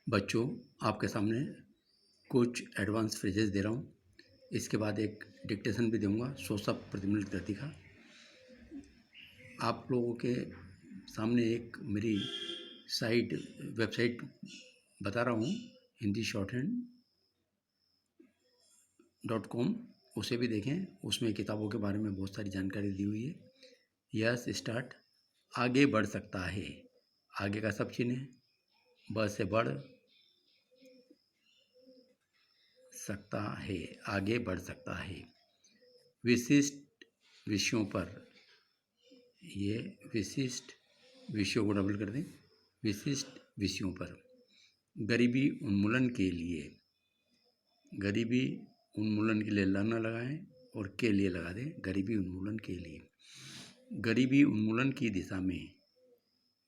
बच्चों, आपके सामने कुछ एडवांस फ्रेजेस दे रहा हूँ। इसके बाद एक डिक्टेशन भी दूंगा 100 शब्द प्रति मिनट गति का। आप लोगों के सामने एक मेरी वेबसाइट बता रहा हूँ, हिंदी shorthand.com, उसे भी देखें। उसमें किताबों के बारे में बहुत सारी जानकारी दी हुई है। Yes start. आगे बढ़ सकता है, आगे का सब चिन्ह है। ब से बढ़ सकता है, आगे बढ़ सकता है। विशिष्ट विषयों पर, ये विशिष्ट विषयों को डबल कर दें। विशिष्ट विषयों पर गरीबी उन्मूलन के लिए, गरीबी उन्मूलन के लिए ल न लगाएं और के लिए लगा दें। गरीबी उन्मूलन के लिए, गरीबी उन्मूलन की दिशा में,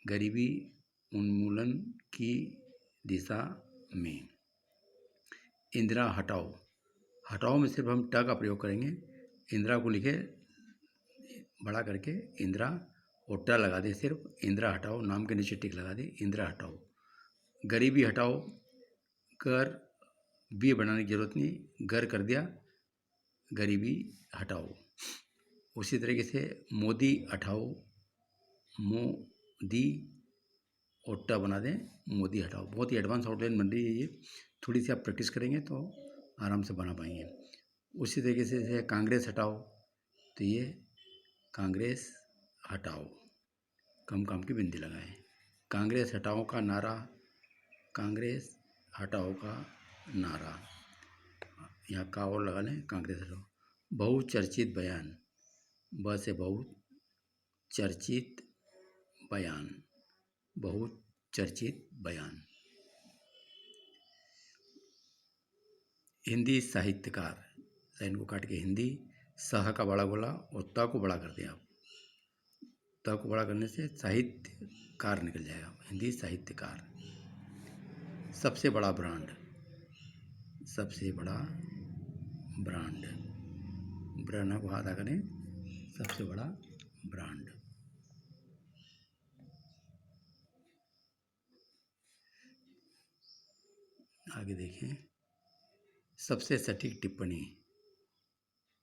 गरीबी उन्मूलन की दिशा में। इंदिरा हटाओ, हटाओ में सिर्फ हम ट का प्रयोग करेंगे। इंदिरा को लिखे बड़ा करके इंदिरा और ट लगा दे, सिर्फ इंदिरा हटाओ। नाम के नीचे टिक लगा दे, इंदिरा हटाओ। गरीबी हटाओ, कर बी बनाने की जरूरत नहीं, घर कर दिया, गरीबी हटाओ। उसी तरीके से मोदी हटाओ, मोदी और ट बना दें, मोदी हटाओ। बहुत ही एडवांस आउटलाइन बन रही है ये, थोड़ी सी आप प्रैक्टिस करेंगे तो आराम से बना पाएंगे। उसी तरीके से कांग्रेस हटाओ, तो ये कांग्रेस हटाओ, कम काम की बिंदी लगाएं। कांग्रेस हटाओ का नारा, कांग्रेस हटाओ का नारा, यहाँ का और लगा लें, कांग्रेस हटाओ। बहुचर्चित बयान, ब से बहुत चर्चित बयान, बहुत चर्चित बयान। हिंदी साहित्यकार, लाइन को काट के हिंदी, सह का बड़ा बोला और त को बड़ा कर दिया। त को बड़ा करने से साहित्यकार निकल जाएगा, हिंदी साहित्यकार। सबसे बड़ा ब्रांड, सबसे बड़ा ब्रांड, ब्रांड को आधा करें, सबसे बड़ा ब्रांड। आगे देखें, सबसे सटीक टिप्पणी,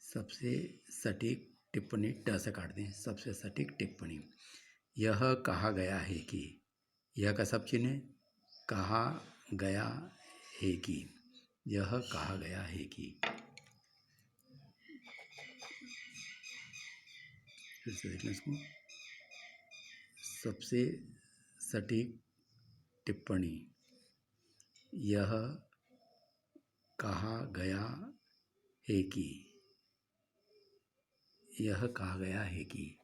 सबसे सटीक टिप्पणी ट से काट दें, सबसे सटीक टिप्पणी। यह कहा गया है कि, यह का सब चिन्ह है, कहा गया है कि, यह कहा गया है कि। फिर से देखना इसको, सबसे सटीक टिप्पणी, यह कहा गया है कि, यह कहा गया है कि।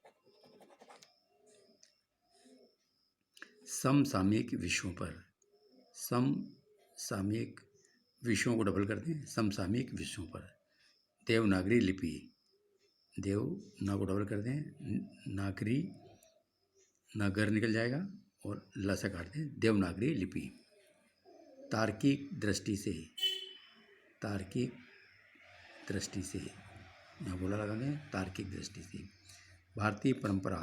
समसामयिक विषयों पर, समसामयिक विषयों को डबल कर दें, समसामयिक विषयों पर। देवनागरी लिपि, देव ना को डबल कर दें, नागरी नगर निकल जाएगा और ल से काट दें, देवनागरी लिपि। तार्किक दृष्टि से, तार्किक दृष्टि से, यहाँ बोला लगा दें, तार्किक दृष्टि से। भारतीय परंपरा,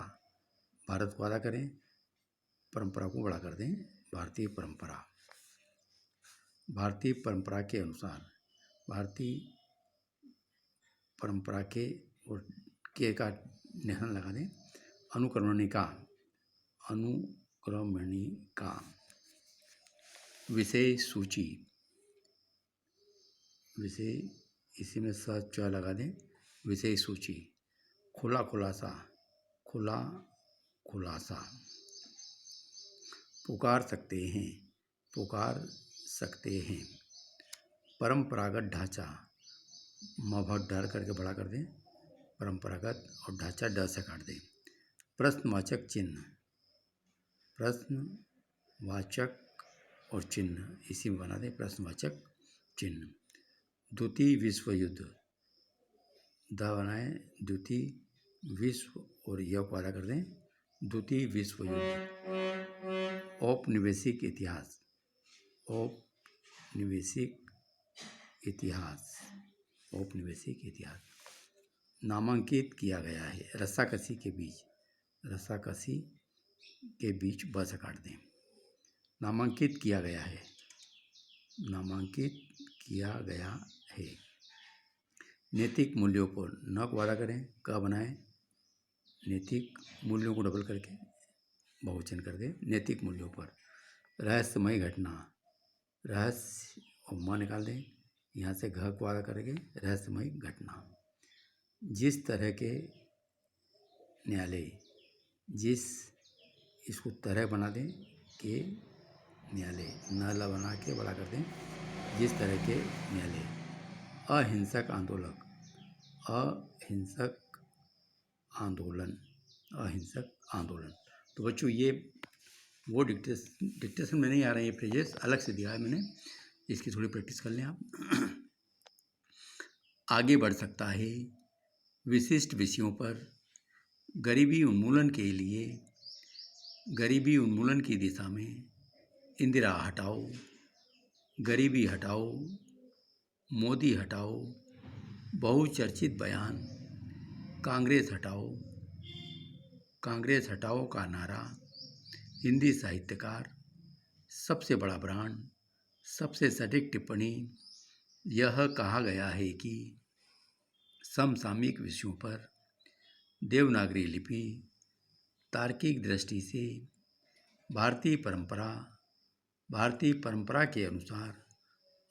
भारत को आधा करें, परंपरा को बड़ा कर दें, भारतीय परंपरा। भारतीय परंपरा के अनुसार, भारतीय परंपरा के और के का निशान लगा दें। अनुक्रमणिका, अनुक्रमणिका। विषय सूची, विषय इसी में स च लगा दें, विषय सूची। खुला खुलासा, खुला खुलासा। पुकार सकते हैं, पुकार सकते हैं। परंपरागत ढांचा, म भ डर करके बड़ा कर दें, परंपरागत, और ढांचा ड से काट दें। प्रश्नवाचक चिन्ह, प्रश्नवाचक और चिन्ह इसी में बना दें, प्रश्नवाचक चिन्ह। द्वितीय विश्व युद्ध, द बनाएं, द्वितीय विश्व और य को आधा कर दें, द्वितीय विश्व युद्ध। औपनिवेशिक इतिहास, औपनिवेशिक इतिहास, औपनिवेशिक इतिहास। नामांकित किया गया है, रस्साकसी के बीच, रस्साकसी के बीच ब से काट दें। नामांकित किया गया है, नामांकित किया गया है। नैतिक मूल्यों पर न को वादा करें, क बनाएं, नैतिक मूल्यों को डबल करके बहुवचन कर दें, नैतिक मूल्यों पर। रहस्यमय घटना, रहस्य और माँ निकाल दें, यहाँ से घ को वादा करेंगे, रहस्यमय घटना। जिस तरह के न्यायालय, जिस इसको तरह बना दें कि न्यायालय, नाला बना के बड़ा कर दें, जिस तरह के न्यायालय। अहिंसक आंदोलन, अहिंसक आंदोलन, अहिंसक आंदोलन। तो बच्चों ये वो डिक्टेशन में नहीं आ रहे हैं, ये फ्रेजेस अलग से दिया है मैंने, इसकी थोड़ी प्रैक्टिस कर लें आप। आगे बढ़ सकता है, विशिष्ट विषयों पर गरीबी उन्मूलन के लिए, गरीबी उन्मूलन की दिशा में इंदिरा हटाओ, गरीबी हटाओ, मोदी हटाओ, बहुचर्चित बयान, कांग्रेस हटाओ, कांग्रेस हटाओ का नारा, हिंदी साहित्यकार, सबसे बड़ा ब्रांड, सबसे सटीक टिप्पणी। यह कहा गया है कि समसामयिक विषयों पर देवनागरी लिपि तार्किक दृष्टि से भारतीय परंपरा के अनुसार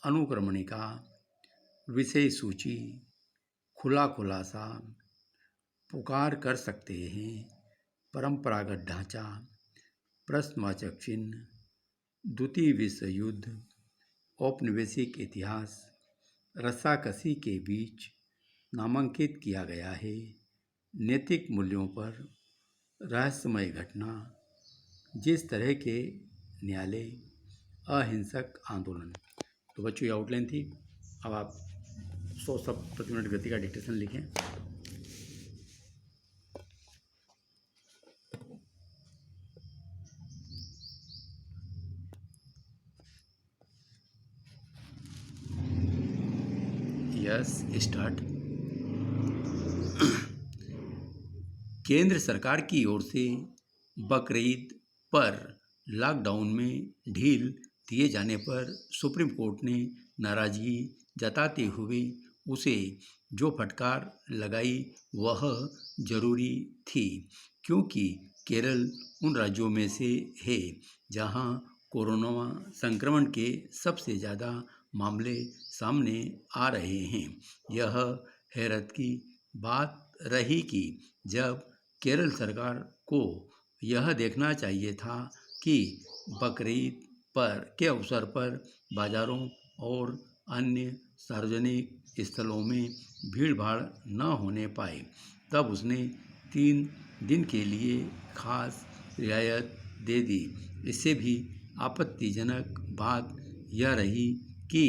अनुक्रमणिका, विषय सूची, खुला खुलासा पुकार कर सकते हैं। परंपरागत ढांचा, प्रश्नवाचक चिन्ह, द्वितीय विश्व युद्ध, औपनिवेशिक इतिहास, रस्साकसी के बीच नामांकित किया गया है। नैतिक मूल्यों पर रहस्यमय घटना, जिस तरह के न्यायालय, अहिंसक आंदोलन। तो बच्चों ये आउटलाइन थी। अब आप 100 शब्द प्रति मिनट गति का डिक्टेशन लिखें। Yes, start. केंद्र सरकार की ओर से बकरीद पर लॉकडाउन में ढील दिए जाने पर सुप्रीम कोर्ट ने नाराजगी जताते हुए उसे जो फटकार लगाई वह जरूरी थी, क्योंकि केरल उन राज्यों में से है जहां कोरोना संक्रमण के सबसे ज़्यादा मामले सामने आ रहे हैं। यह हैरत की बात रही कि जब केरल सरकार को यह देखना चाहिए था कि बकरीद के अवसर पर बाज़ारों और अन्य सार्वजनिक स्थलों में भीड़ भाड़ न होने पाए, तब उसने 3 दिन के लिए खास रियायत दे दी। इससे भी आपत्तिजनक बात यह रही कि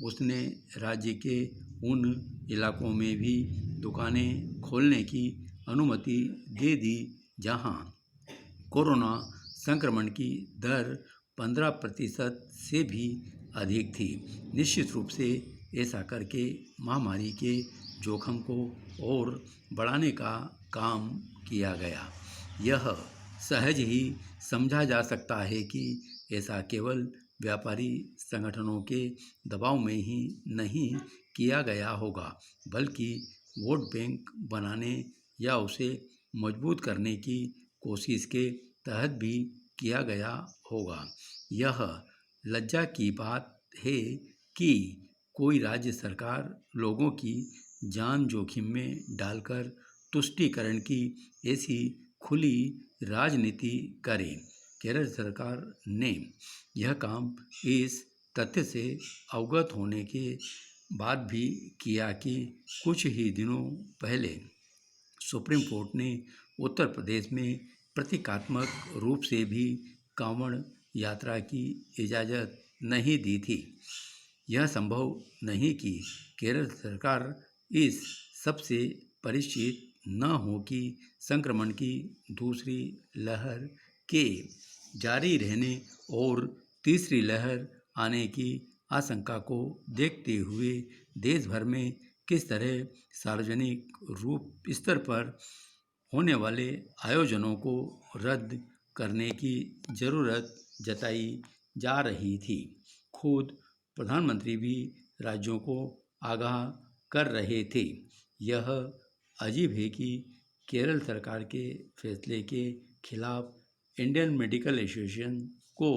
उसने राज्य के उन इलाकों में भी दुकानें खोलने की अनुमति दे दी जहां कोरोना संक्रमण की दर 15% से भी अधिक थी। निश्चित रूप से ऐसा करके महामारी के जोखिम को और बढ़ाने का काम किया गया। यह सहज ही समझा जा सकता है कि ऐसा केवल व्यापारी संगठनों के दबाव में ही नहीं किया गया होगा, बल्कि वोट बैंक बनाने या उसे मजबूत करने की कोशिश के तहत भी किया गया होगा। यह लज्जा की बात है कि कोई राज्य सरकार लोगों की जान जोखिम में डालकर तुष्टीकरण की ऐसी खुली राजनीति करे। केरल सरकार ने यह काम इस तथ्य से अवगत होने के बाद भी किया कि कुछ ही दिनों पहले सुप्रीम कोर्ट ने उत्तर प्रदेश में प्रतीकात्मक रूप से भी कांवड़ यात्रा की इजाज़त नहीं दी थी। यह संभव नहीं कि केरल सरकार इस सबसे परिचित न हो कि संक्रमण की दूसरी लहर के जारी रहने और तीसरी लहर आने की आशंका को देखते हुए देश भर में किस तरह सार्वजनिक रूप स्तर पर होने वाले आयोजनों को रद्द करने की ज़रूरत जताई जा रही थी। खुद प्रधानमंत्री भी राज्यों को आगाह कर रहे थे। यह अजीब है कि केरल सरकार के फैसले के खिलाफ इंडियन मेडिकल एसोसिएशन को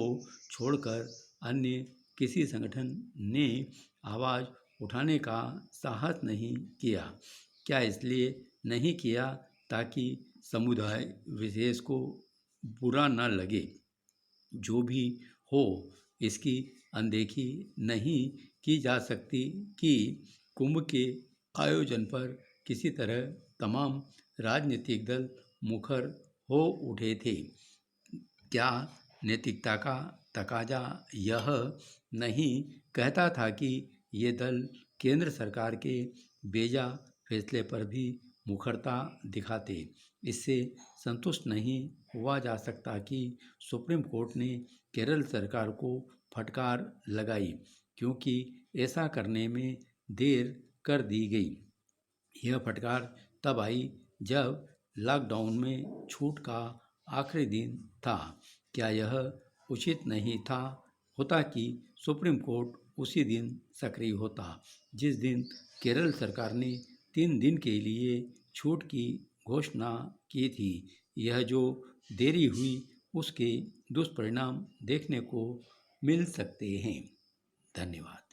छोड़कर अन्य किसी संगठन ने आवाज़ उठाने का साहस नहीं किया। क्या इसलिए नहीं किया ताकि समुदाय विशेष को बुरा न लगे? जो भी हो, इसकी अनदेखी नहीं की जा सकती कि कुंभ के आयोजन पर किसी तरह तमाम राजनीतिक दल मुखर हो उठे थे। क्या नैतिकता का तकाजा यह नहीं कहता था कि ये दल केंद्र सरकार के बेजा फैसले पर भी मुखरता दिखाते? इससे संतुष्ट नहीं हुआ जा सकता कि सुप्रीम कोर्ट ने केरल सरकार को फटकार लगाई, क्योंकि ऐसा करने में देर कर दी गई। यह फटकार तब आई जब लॉकडाउन में छूट का आखिरी दिन था। क्या यह उचित नहीं था होता कि सुप्रीम कोर्ट उसी दिन सक्रिय होता जिस दिन केरल सरकार ने 3 दिन के लिए छूट की घोषणा की थी? यह जो देरी हुई उसके दुष्परिणाम देखने को मिल सकते हैं। धन्यवाद।